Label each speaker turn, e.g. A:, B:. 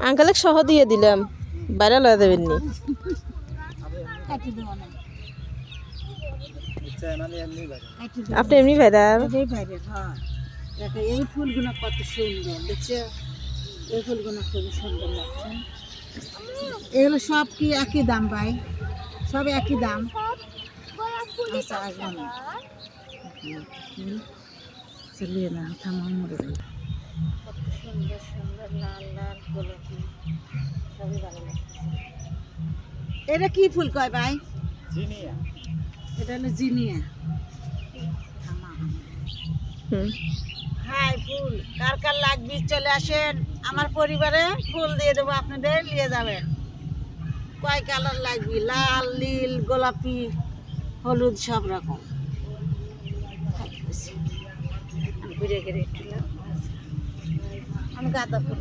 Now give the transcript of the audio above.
A: আঙ্কেলে সহ দিয়ে দিলাম, বাইরে লয়ে দেবেন নি। আপনি এমনি ভাইরাল।
B: এই ফুলগুলো কত সুন্দর দেখছে, এই ফুলগুলো খুব সুন্দর লাগছে। এগুলো সব কি একই দাম ভাই? সব একই দাম? আচ্ছা আসবো না, চলিয়ে না থামার মরে যাই। কত সুন্দর সুন্দর লাল লাল গোলাপি, সবই ভালো লাগতেছে। এটা কি ফুল কয় ভাই? জিনিয়া। এটা হলো জিনিয়া। হাই ফুল কার কার লাগবে চলে আসেন, আমার পরিবারে ফুল দিয়ে দেবো, আপনাদের নিয়ে যাবেন। কয় কালার লাগবে? লাল, নীল, গোলাপি, হলুদ, সব রকম। আমি গাঁদা ফুল